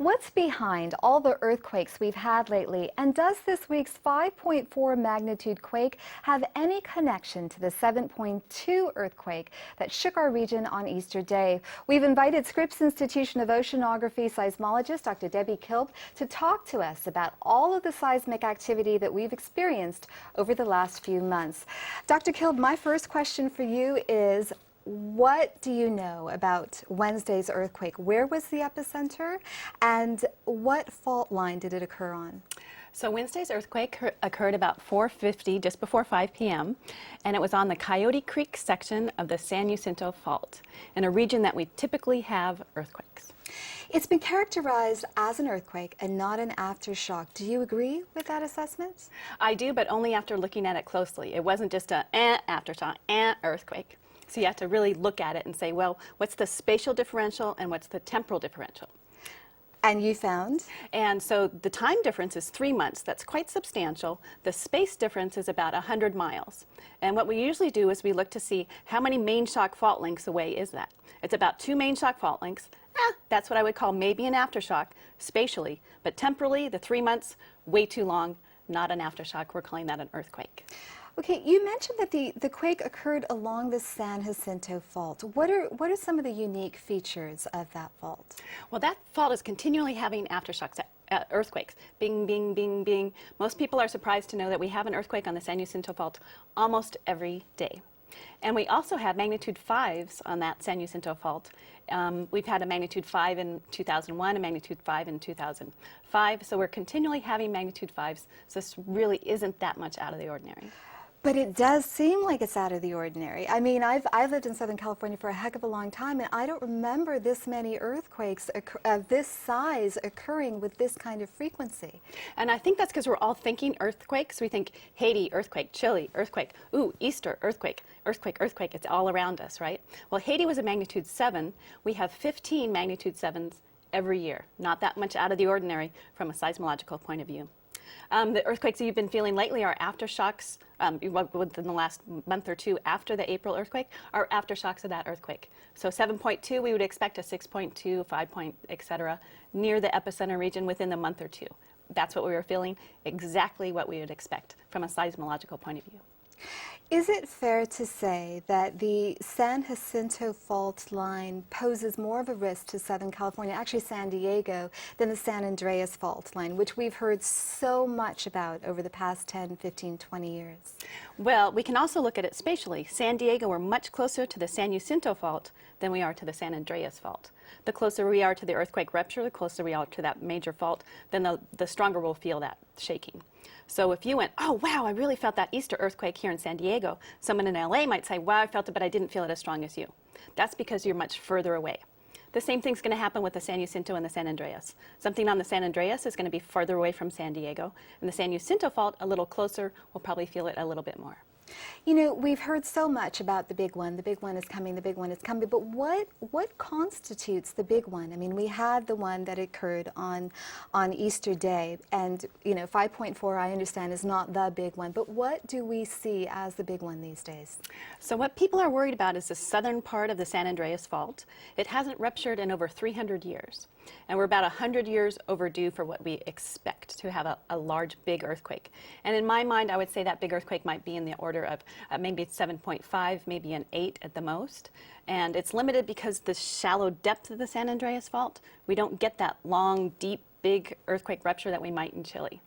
What's behind all the earthquakes we've had lately, and does this week's 5.4 magnitude quake have any connection to the 7.2 earthquake that shook our region on Easter Day? We've invited Scripps Institution of Oceanography seismologist Dr. Debbie Kilb to talk to us about all of the seismic activity that we've experienced over the last few months. Dr. Kilb, my first question for you is, what do you know about Wednesday's earthquake? Where was the epicenter, and what fault line did it occur on? So Wednesday's earthquake occurred about 4:50, just before 5 p.m., and it was on the Coyote Creek section of the San Jacinto Fault, in a region that we typically have earthquakes. It's been characterized as an earthquake and not an aftershock. Do you agree with that assessment? I do, but only after looking at it closely. It wasn't just a aftershock, earthquake. So you have to really look at it and say, well, what's the spatial differential and what's the temporal differential? And you found? And so the time difference is 3 months. That's quite substantial. The space difference is about 100 miles. And what we usually do is we look to see how many main shock fault lengths away is that. It's about 2 main shock fault lengths. That's what I would call maybe an aftershock spatially. But temporally, the 3 months, way too long, not an aftershock. We're calling that an earthquake. Okay, you mentioned that the quake occurred along the San Jacinto Fault. What are some of the unique features of that fault? Well, that fault is continually having aftershocks, earthquakes. Bing, bing, bing, bing. Most people are surprised to know that we have an earthquake on the San Jacinto Fault almost every day. And we also have magnitude 5s on that San Jacinto Fault. We've had a magnitude 5 in 2001, a magnitude 5 in 2005. So we're continually having magnitude 5s. So this really isn't that much out of the ordinary. But it does seem like it's out of the ordinary. I mean, I've lived in Southern California for a heck of a long time, and I don't remember this many earthquakes of this size occurring with this kind of frequency. And I think that's because we're all thinking earthquakes. We think Haiti, earthquake, Chile, earthquake, ooh, Easter, earthquake, earthquake, earthquake. It's all around us, right? Well, Haiti was a magnitude 7. We have 15 magnitude 7s every year. Not that much out of the ordinary from a seismological point of view. The earthquakes that you've been feeling lately are aftershocks within the last month or two after the April earthquake, are aftershocks of that earthquake. So 7.2, we would expect a 6.2, 5 point, etc., near the epicenter region within a month or two. That's what we were feeling, exactly what we would expect from a seismological point of view. Is it fair to say that the San Jacinto Fault line poses more of a risk to Southern California, actually San Diego, than the San Andreas Fault line, which we've heard so much about over the past 10, 15, 20 years? Well, we can also look at it spatially. San Diego, we're much closer to the San Jacinto Fault than we are to the San Andreas Fault. The closer we are to the earthquake rupture, the closer we are to that major fault, then the stronger we'll feel that shaking. So if you went, oh, wow, I really felt that Easter earthquake here in San Diego, someone in LA might say, wow, I felt it, but I didn't feel it as strong as you. That's because you're much further away. The same thing's going to happen with the San Jacinto and the San Andreas. Something on the San Andreas is going to be farther away from San Diego, and the San Jacinto Fault, a little closer, will probably feel it a little bit more. You know, we've heard so much about the big one. The big one is coming, the big one is coming. But what constitutes the big one? I mean, we had the one that occurred on Easter Day. And, you know, 5.4, I understand, is not the big one. But what do we see as the big one these days? So what people are worried about is the southern part of the San Andreas Fault. It hasn't ruptured in over 300 years. And we're about 100 years overdue for what we expect to have a large, big earthquake. And in my mind, I would say that big earthquake might be in the order of maybe 7.5, maybe an 8 at the most. And it's limited because the shallow depth of the San Andreas Fault, we don't get that long, deep, big earthquake rupture that we might in Chile.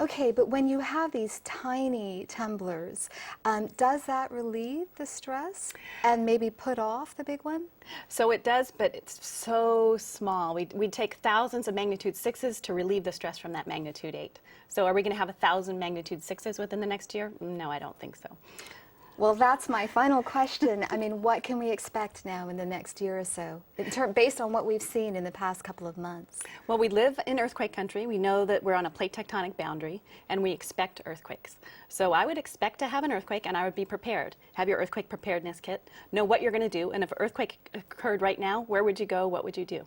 Okay, but when you have these tiny tumblers, does that relieve the stress and maybe put off the big one? So it does, but it's so small. We'd take thousands of magnitude 6s to relieve the stress from that magnitude 8. So are we going to have 1,000 magnitude 6s within the next year? No, I don't think so. Well, that's my final question. I mean, what can we expect now in the next year or so, based on what we've seen in the past couple of months? Well, we live in earthquake country. We know that we're on a plate tectonic boundary, and we expect earthquakes. So I would expect to have an earthquake, and I would be prepared. Have your earthquake preparedness kit. Know what you're going to do, and if an earthquake occurred right now, where would you go? What would you do?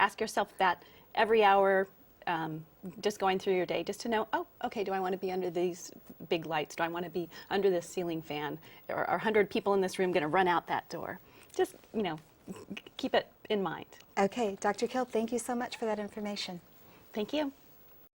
Ask yourself that every hour, just going through your day, just to know, oh, okay, do I want to be under these big lights? Do I want to be under this ceiling fan? Are 100 people in this room going to run out that door? Just, you know, keep it in mind. Okay, Dr. Kill, thank you so much for that information. Thank you.